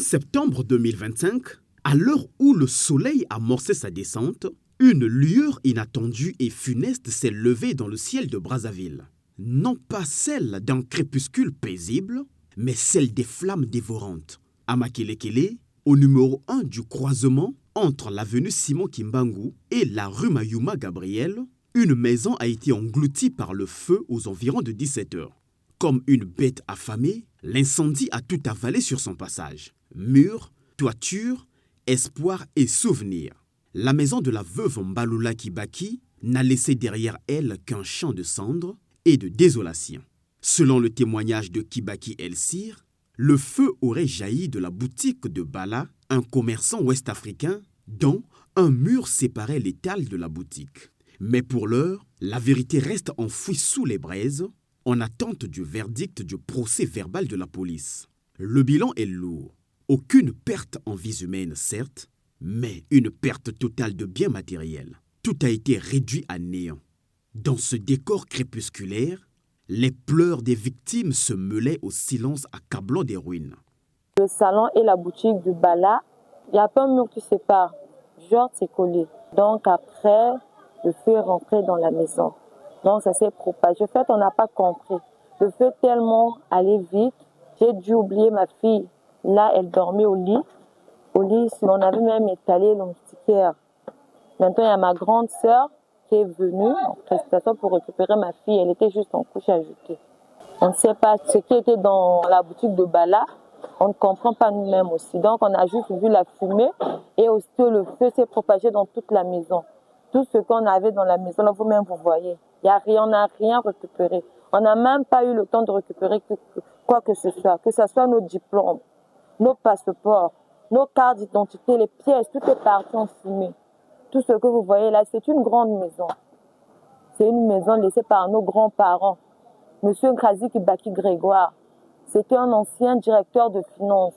septembre 2025, à l'heure où le soleil amorçait sa descente, une lueur inattendue et funeste s'est levée dans le ciel de Brazzaville. Non pas celle d'un crépuscule paisible, mais celle des flammes dévorantes. À Makelekele, au numéro 1 du croisement entre l'avenue Simon Kimbangu et la rue Mayuma Gabriel, une maison a été engloutie par le feu aux environs de 17 heures. Comme une bête affamée, l'incendie a tout avalé sur son passage. Murs, toitures, espoir et souvenirs. La maison de la veuve Mbaloula Kibaki n'a laissé derrière elle qu'un champ de cendres et de désolation. Selon le témoignage de Kibaki El-Sir, le feu aurait jailli de la boutique de Bala, un commerçant ouest-africain, dont un mur séparait l'étal de la boutique. Mais pour l'heure, la vérité reste enfouie sous les braises, en attente du verdict du procès verbal de la police. Le bilan est lourd. Aucune perte en vies humaines, certes, mais une perte totale de biens matériels. Tout a été réduit à néant. Dans ce décor crépusculaire, les pleurs des victimes se mêlaient au silence accablant des ruines. Le salon et la boutique du Bala, il n'y a pas un mur qui sépare. Genre, c'est collé. Donc après, le feu est rentré dans la maison. Donc ça s'est propagé. En fait, on n'a pas compris. Le feu tellement allait vite, j'ai dû oublier ma fille. Là, elle dormait au lit. Au lit, on avait même étalé l'antiquaire. Maintenant, il y a ma grande sœur qui est venue en prestation pour récupérer ma fille. Elle était juste en couche ajoutée. On ne sait pas ce qui était dans la boutique de Bala. On ne comprend pas nous-mêmes aussi. Donc, on a juste vu la fumée et aussi le feu s'est propagé dans toute la maison. Tout ce qu'on avait dans la maison, là, vous-même, vous voyez. On n'a rien récupéré. On n'a même pas eu le temps de récupérer quoi que ce soit nos diplômes, nos passeports, nos cartes d'identité, les pièces, tout est parti en fumée. Tout ce que vous voyez là, c'est une grande maison. C'est une maison laissée par nos grands-parents. Monsieur Nkrazi Kibaki Grégoire, c'était un ancien directeur de finances.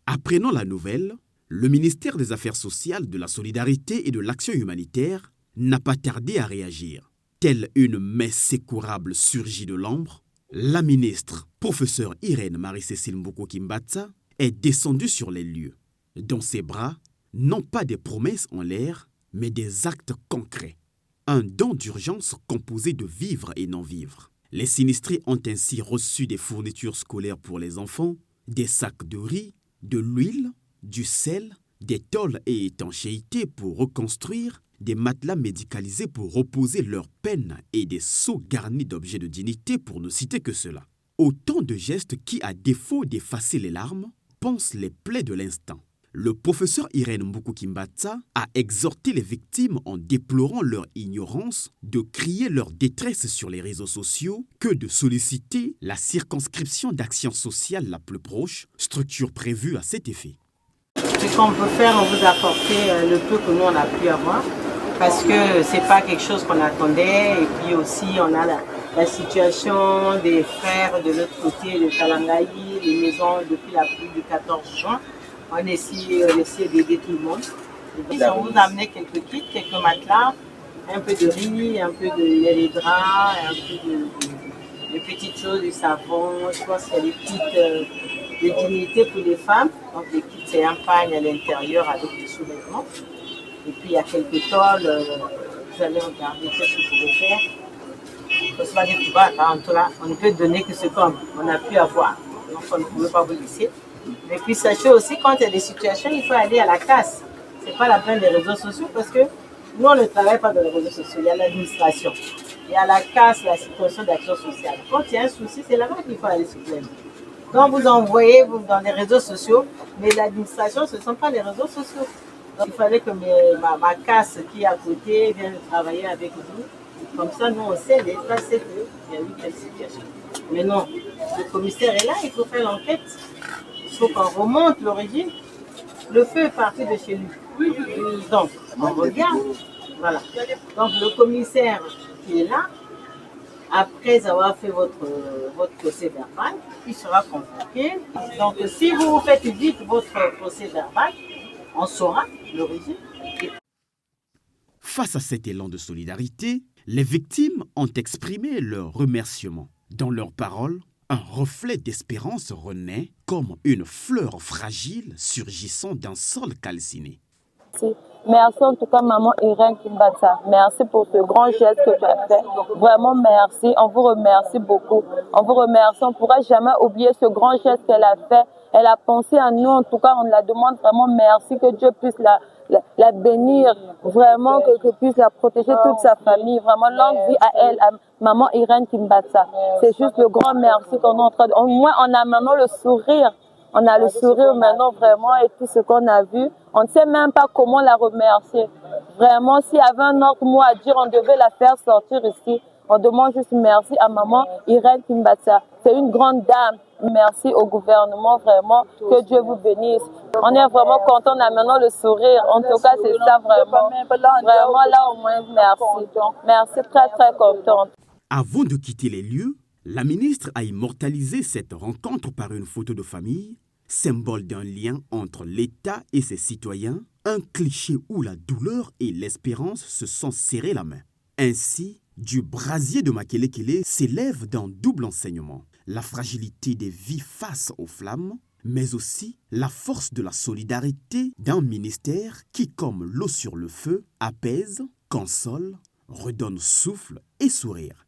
Apprenant la nouvelle, le ministère des Affaires sociales, de la solidarité et de l'action humanitaire n'a pas tardé à réagir. Telle une messe sécourable surgie de l'ombre, la ministre, professeure Irène Marie-Cécile Mboko Kimbatsa, est descendue sur les lieux. Dans ses bras, non pas des promesses en l'air, mais des actes concrets. Un don d'urgence composé de vivres et non-vivres. Les sinistrés ont ainsi reçu des fournitures scolaires pour les enfants, des sacs de riz, de l'huile, du sel, des tôles et étanchéités pour reconstruire, des matelas médicalisés pour reposer leur peine et des seaux garnis d'objets de dignité pour ne citer que cela. Autant de gestes qui, à défaut d'effacer les larmes, pansent les plaies de l'instant. Le professeur Irène Mboko Kimbatsa a exhorté les victimes en déplorant leur ignorance de crier leur détresse sur les réseaux sociaux que de solliciter la circonscription d'action sociale la plus proche, structure prévue à cet effet. Ce qu'on peut faire, on vous apporter le peu que nous on a pu avoir, parce que c'est pas quelque chose qu'on attendait, et puis aussi on a la situation des frères de l'autre côté de Kalangaï, les maisons depuis la pluie du 14 juin. On essaie d'aider tout le monde. Et puis, on vous a amené quelques kits, quelques matelas, un peu de riz, un peu de draps, un peu de petites choses, du savon. Je pense qu'il y a des kits de dignité pour les femmes. Donc les kits, c'est un pagne à l'intérieur avec des soulèvements. Et puis il y a quelques tôles. Vous allez regarder qu'est-ce que vous pouvez faire. On ne peut donner que ce qu'on a pu avoir. Donc on ne pouvait pas vous laisser. Mais puis sachez aussi, quand il y a des situations, il faut aller à la casse. Ce n'est pas la peine des réseaux sociaux parce que nous, on ne travaille pas dans les réseaux sociaux. Il y a l'administration. Il y a la casse, la situation d'action sociale. Quand il y a un souci, c'est là-bas qu'il faut aller se plaindre. Donc vous envoyez dans les réseaux sociaux, mais l'administration, ce ne sont pas les réseaux sociaux. Donc il fallait que ma casse qui est à côté vienne travailler avec vous. Comme ça, nous, on sait, l'État sait qu'il y a eu telle situation. Mais non, le commissaire est là, il faut faire l'enquête. Il faut qu'on remonte l'origine. Le feu est parti de chez lui. Donc, on regarde. Voilà. Donc, le commissaire qui est là, après avoir fait votre procès verbal, il sera convoqué. Donc, si vous faites vite votre procès verbal, on saura l'origine. Face à cet élan de solidarité, les victimes ont exprimé leur remerciement. Dans leurs paroles, Un reflet d'espérance renaît comme une fleur fragile surgissant d'un sol calciné. Merci en tout cas, maman Irène Kimbata. Merci pour ce grand geste que tu as fait. Vraiment merci. On vous remercie beaucoup. On vous remercie. On ne pourra jamais oublier ce grand geste qu'elle a fait. Elle a pensé à nous. En tout cas, on la demande vraiment merci. Que Dieu puisse la bénir. Vraiment, que puisse la protéger, toute sa famille. Vraiment, longue vie à elle, à maman Irène Kimbata. C'est juste le grand merci qu'on est en train de... Au moins, on a maintenant le sourire. On a le sourire maintenant vraiment et tout ce qu'on a vu. On ne sait même pas comment la remercier. Vraiment, s'il y avait un autre mot à dire, on devait la faire sortir ici. On demande juste merci à maman Irène Kimbata. C'est une grande dame. Merci au gouvernement, vraiment. Que Dieu vous bénisse. On est vraiment content, on a maintenant le sourire. En tout cas, c'est ça vraiment. Vraiment, là au moins, merci. Merci, très, très contente. Avant de quitter les lieux, la ministre a immortalisé cette rencontre par une photo de famille, symbole d'un lien entre l'État et ses citoyens, un cliché où la douleur et l'espérance se sont serrés la main. Ainsi, du brasier de Makelekele s'élève d'un double enseignement, la fragilité des vies face aux flammes, mais aussi la force de la solidarité d'un ministère qui, comme l'eau sur le feu, apaise, console, redonne souffle et sourire.